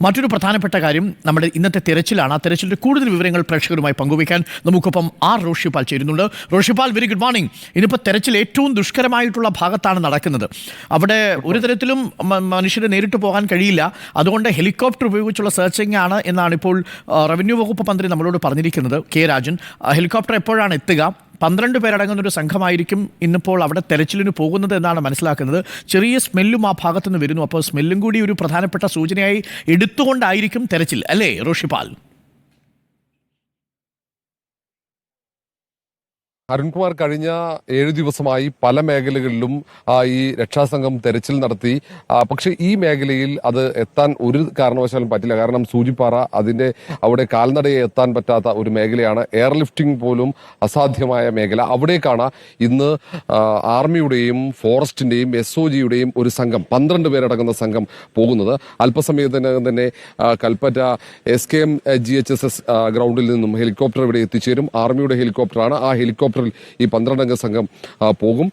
മറ്റൊരു പ്രധാനപ്പെട്ട കാര്യം നമ്മുടെ ഇന്നത്തെ തെരച്ചിലാണ്. ആ തെരച്ചിലിന്റെ കൂടുതൽ വിവരങ്ങൾ പ്രേക്ഷകരുമായി പങ്കുവയ്ക്കാൻ നമുക്കൊപ്പം റോഷിപാൽ ചേരുന്നുണ്ട്. Roshipal, very good morning. ഇന്നിപ്പോൾ തെരച്ചിൽ ഏറ്റവും ദുഷ്കരമായിട്ടുള്ള ഭാഗത്താണ് നടക്കുന്നത്. അവിടെ ഒരു തരത്തിലും മനുഷ്യരെ നേരിട്ട് പോകാൻ കഴിയില്ല. അതുകൊണ്ട് ഹെലികോപ്റ്റർ ഉപയോഗിച്ചുള്ള സെർച്ചിങ് ആണ് എന്നാണ് ഇപ്പോൾ റവന്യൂ വകുപ്പ് മന്ത്രി നമ്മളോട് പറഞ്ഞിരിക്കുന്നത്, കെ രാജൻ. ഹെലികോപ്റ്റർ എപ്പോഴാണ് എത്തുക? 12 പേരടങ്ങുന്ന ഒരു സംഘമായിരിക്കും ഇന്നിപ്പോൾ അവിടെ തെരച്ചിലിന് പോകുന്നത് എന്നാണ് മനസ്സിലാക്കുന്നത്. ചെറിയ സ്മെല്ലും ആ ഭാഗത്തുനിന്ന് വരുന്നു. അപ്പോൾ സ്മെല്ലും കൂടി ഒരു പ്രധാനപ്പെട്ട സൂചനയായി എടുത്തുകൊണ്ടായിരിക്കും തെരച്ചിൽ, അല്ലേ റോഷിപാൽ? അരുൺകുമാർ, കഴിഞ്ഞ 7 ദിവസമായി പല മേഖലകളിലും ഈ രക്ഷാസംഘം തെരച്ചിൽ നടത്തി. പക്ഷേ ഈ മേഖലയിൽ അത് എത്താൻ ഒരു കാരണവശാലും പറ്റില്ല. കാരണം സൂചിപ്പാറ അതിന്റെ അവിടെ കാൽനടയെ എത്താൻ പറ്റാത്ത ഒരു മേഖലയാണ്. എയർലിഫ്റ്റിംഗ് പോലും അസാധ്യമായ മേഖല. അവിടേക്കാണ് ഇന്ന് ആർമിയുടെയും ഫോറസ്റ്റിന്റെയും SOGയുടെയും ഒരു സംഘം, 12 പേരടങ്ങുന്ന സംഘം പോകുന്നത്. അല്പസമയത്തിനകം തന്നെ കൽപ്പറ്റ SKM GHSS ഗ്രൗണ്ടിൽ നിന്നും ഹെലികോപ്റ്റർ ഇവിടെ എത്തിച്ചേരും. ആർമിയുടെ ഹെലികോപ്റ്ററാണ്. ആ ഹെലികോപ്റ്റർ ഈ 12 സംഘം പോകും.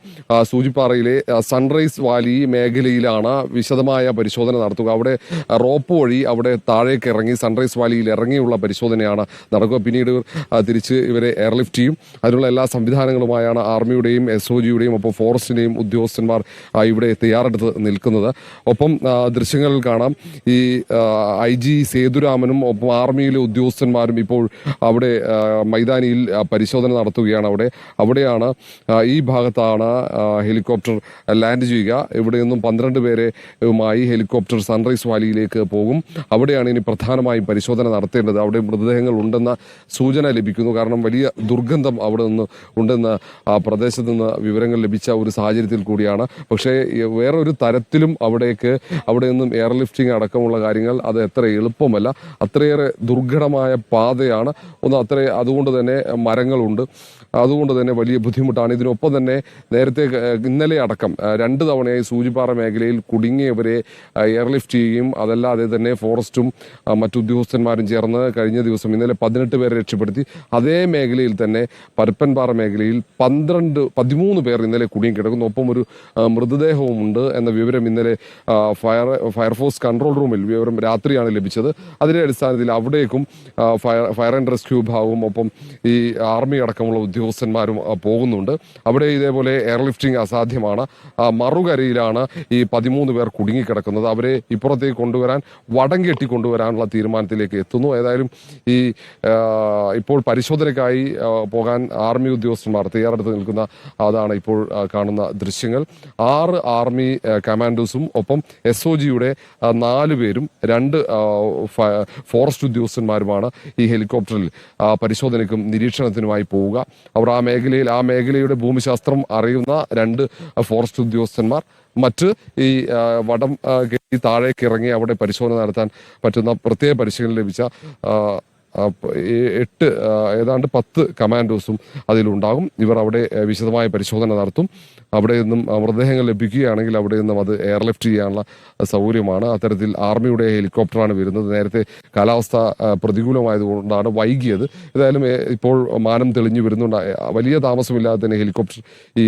സൂചിപ്പാറയിലെ സൺറൈസ് വാലി മേഖലയിലാണ് വിശദമായ പരിശോധന നടത്തുക. അവിടെ റോപ്പ് വഴി അവിടെ താഴേക്ക് ഇറങ്ങി സൺറൈസ് വാലിയിൽ ഇറങ്ങിയുള്ള പരിശോധനയാണ് നടക്കുക. പിന്നീട് തിരിച്ച് ഇവരെ എയർലിഫ്റ്റ് ചെയ്യും. അതിനുള്ള എല്ലാ സംവിധാനങ്ങളുമായാണ് ആർമിയുടെയും SOGയുടെയും ഒപ്പം ഫോറസ്റ്റിന്റെയും ഉദ്യോഗസ്ഥന്മാർ ഇവിടെ തയ്യാറെടുത്ത് നിൽക്കുന്നത്. ഒപ്പം ദൃശ്യങ്ങളിൽ കാണാം ഈ IG സേതുരാമനും ഒപ്പം ആർമിയിലെ ഉദ്യോഗസ്ഥന്മാരും ഇപ്പോൾ അവിടെ മൈതാനിയിൽ പരിശോധന നടത്തുകയാണ്. അവിടെയാണ് ഈ ഭാഗത്താണ് ഹെലികോപ്റ്റർ ലാൻഡ് ചെയ്യുക. ഇവിടെ നിന്നും 12 പേരുമായി ഹെലികോപ്റ്റർ സൺറൈസ് വാലിയിലേക്ക് പോകും. അവിടെയാണ് ഇനി പ്രധാനമായും പരിശോധന നടത്തേണ്ടത്. അവിടെ മൃതദേഹങ്ങൾ ഉണ്ടെന്ന സൂചന ലഭിക്കുന്നു. കാരണം വലിയ ദുർഗന്ധം അവിടെ നിന്ന് ഉണ്ടെന്ന് പ്രദേശത്ത് നിന്ന് വിവരങ്ങൾ ലഭിച്ച ഒരു സാഹചര്യത്തിൽ കൂടിയാണ്. പക്ഷേ വേറൊരു തരത്തിലും അവിടെ നിന്നും എയർലിഫ്റ്റിംഗ് അടക്കമുള്ള കാര്യങ്ങൾ അത് എത്ര എളുപ്പമല്ല. അത്രയേറെ ദുർഘടമായ പാതയാണ്. അതുകൊണ്ട് തന്നെ മരങ്ങളുണ്ട്. അതുകൊണ്ട് തന്നെ വലിയ ബുദ്ധിമുട്ടാണ്. ഇതിനൊപ്പം തന്നെ നേരത്തെ ഇന്നലെ അടക്കം 2 തവണയായി സൂചിപ്പാറ മേഖലയിൽ കുടുങ്ങിയവരെ എയർലിഫ്റ്റ് ചെയ്യുകയും അതല്ലാതെ തന്നെ ഫോറസ്റ്റും മറ്റുദ്യോഗസ്ഥന്മാരും ചേർന്ന് കഴിഞ്ഞ ദിവസം ഇന്നലെ 18 പേരെ രക്ഷപ്പെടുത്തി. അതേ മേഖലയിൽ തന്നെ പരപ്പൻപാറ മേഖലയിൽ 13 പേർ ഇന്നലെ കുടുങ്ങിക്കിടക്കുന്നു. ഒപ്പം ഒരു മൃതദേഹവുമുണ്ട് എന്ന വിവരം ഇന്നലെ ഫയർഫോഴ്സ് കൺട്രോൾ റൂമിൽ വിവരം രാത്രിയാണ് ലഭിച്ചത്. അതിന്റെ അടിസ്ഥാനത്തിൽ അവിടേക്കും ഫയർ ആൻഡ് റെസ്ക്യൂ വിഭാഗവും ഒപ്പം ഈ ആർമി അടക്കമുള്ള ഉദ്യോഗസ്ഥന്മാരും പോകുന്നുണ്ട്. അവിടെ ഇതേപോലെ എയർലിഫ്റ്റിംഗ് അസാധ്യമാണ്. മറുകരയിലാണ് ഈ 13 പേർ കുടുങ്ങിക്കിടക്കുന്നത്. അവരെ ഇപ്പുറത്തേക്ക് കൊണ്ടുവരാൻ വടം കെട്ടി കൊണ്ടുവരാനുള്ള തീരുമാനത്തിലേക്ക് എത്തുന്നു. ഏതായാലും ഇപ്പോൾ പരിശോധനയ്ക്കായി പോകാൻ ആർമി ഉദ്യോഗസ്ഥന്മാർ തയ്യാറെടുത്ത് നിൽക്കുന്ന അതാണ് ഇപ്പോൾ കാണുന്ന ദൃശ്യങ്ങൾ. 6 ആർമി കമാൻഡോസും ഒപ്പം SOGയുടെ 4 പേരും 2 ഫോറസ്റ്റ് ഉദ്യോഗസ്ഥന്മാരുമാണ് ഈ ഹെലികോപ്റ്ററിൽ പരിശോധനയ്ക്കും നിരീക്ഷണത്തിനുമായി പോവുക. അവർ ആ മേഖലയുടെ ഭൂമിശാസ്ത്രം അറിയുന്ന 2 ഫോറസ്റ്റ് ഉദ്യോഗസ്ഥന്മാർ, മറ്റ് ഈ വടം കെട്ടി താഴേക്ക് ഇറങ്ങി അവിടെ പരിശോധന നടത്താൻ പറ്റുന്ന പ്രത്യേക പരിശീലനം ലഭിച്ച 10 കമാൻഡോസും അതിലുണ്ടാകും. ഇവർ അവിടെ വിശദമായ പരിശോധന നടത്തും. അവിടെ നിന്നും മൃതദേഹങ്ങൾ ലഭിക്കുകയാണെങ്കിൽ അവിടെ നിന്നും അത് എയർലിഫ്റ്റ് ചെയ്യാനുള്ള സൗകര്യമാണ്. അത്തരത്തിൽ ആർമിയുടെ ഹെലികോപ്റ്ററാണ് വരുന്നത്. നേരത്തെ കാലാവസ്ഥ പ്രതികൂലമായതുകൊണ്ടാണ് വൈകിയത്. ഏതായാലും ഇപ്പോൾ മാനം തെളിഞ്ഞു വരുന്നുണ്ട്. വലിയ താമസമില്ലാതെ തന്നെ ഹെലികോപ്റ്റർ ഈ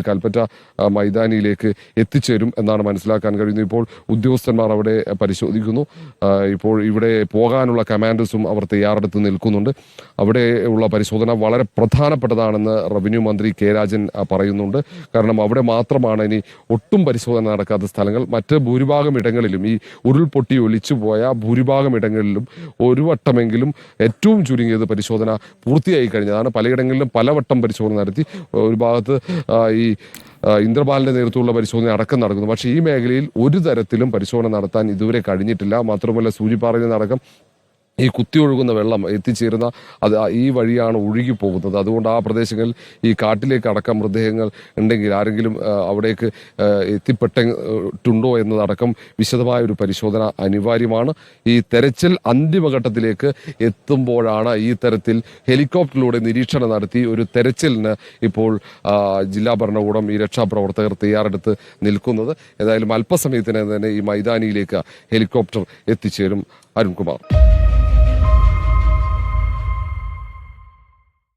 കൽപ്പറ്റ മൈതാനിയിലേക്ക് എത്തിച്ചേരും എന്നാണ് മനസ്സിലാക്കാൻ കഴിയുന്നത്. ഇപ്പോൾ ഉദ്യോഗസ്ഥന്മാർ അവിടെ പരിശോധിക്കുന്നു. ഇപ്പോൾ ഇവിടെ പോകാനുള്ള കമാൻഡോസും അവർ തയ്യാറെടുത്ത് നിൽക്കുന്നുണ്ട്. അവിടെ ഉള്ള പരിശോധന വളരെ പ്രധാനപ്പെട്ടതാണെന്ന് റവന്യൂ മന്ത്രി കെ രാജൻ പറയുന്നുണ്ട്. കാരണം അവിടെ മാത്രമാണ് ഇനി ഒട്ടും പരിശോധന നടക്കാത്ത സ്ഥലങ്ങൾ. മറ്റ് ഭൂരിഭാഗം ഇടങ്ങളിലും ഈ ഉരുൾപൊട്ടി ഒലിച്ചു പോയ ഭൂരിഭാഗം ഇടങ്ങളിലും ഒരു വട്ടമെങ്കിലും ഏറ്റവും ചുരുങ്ങിയത് പരിശോധന പൂർത്തിയായി കഴിഞ്ഞതാണ്. പലയിടങ്ങളിലും പലവട്ടം പരിശോധന നടത്തി. ഒരു ഭാഗത്ത് ഈ ഇന്ദ്രപാലിന്റെ നേതൃത്വമുള്ള പരിശോധന അടക്കം നടക്കുന്നു. പക്ഷേ ഈ മേഖലയിൽ ഒരു തരത്തിലും പരിശോധന നടത്താൻ ഇതുവരെ കഴിഞ്ഞിട്ടില്ല. മാത്രമല്ല സൂചിപ്പാറയിൽ നടക്കം ഈ കുത്തിയൊഴുകുന്ന വെള്ളം എത്തിച്ചേരുന്ന ഈ വഴിയാണ് ഒഴുകി പോകുന്നത്. അതുകൊണ്ട് ആ പ്രദേശങ്ങളിൽ ഈ കാട്ടിലേക്ക് അടക്കം മൃതദേഹങ്ങൾ ഉണ്ടെങ്കിൽ ആരെങ്കിലും അവിടേക്ക് എത്തിപ്പെട്ടുണ്ടോ എന്നതടക്കം വിശദമായ ഒരു പരിശോധന അനിവാര്യമാണ്. ഈ തെരച്ചിൽ അന്തിമഘട്ടത്തിലേക്ക് എത്തുമ്പോഴാണ് ഈ തരത്തിൽ ഹെലികോപ്റ്ററിലൂടെ നിരീക്ഷണം നടത്തി ഒരു തെരച്ചിലിന് ഇപ്പോൾ ജില്ലാ ഭരണകൂടം, ഈ രക്ഷാപ്രവർത്തകർ തയ്യാറെടുത്ത് നിൽക്കുന്നത്. ഏതായാലും അല്പസമയത്തിന് തന്നെ ഈ മൈതാനിയിലേക്ക് ഹെലികോപ്റ്റർ എത്തിച്ചേരും. അരുൺകുമാർ.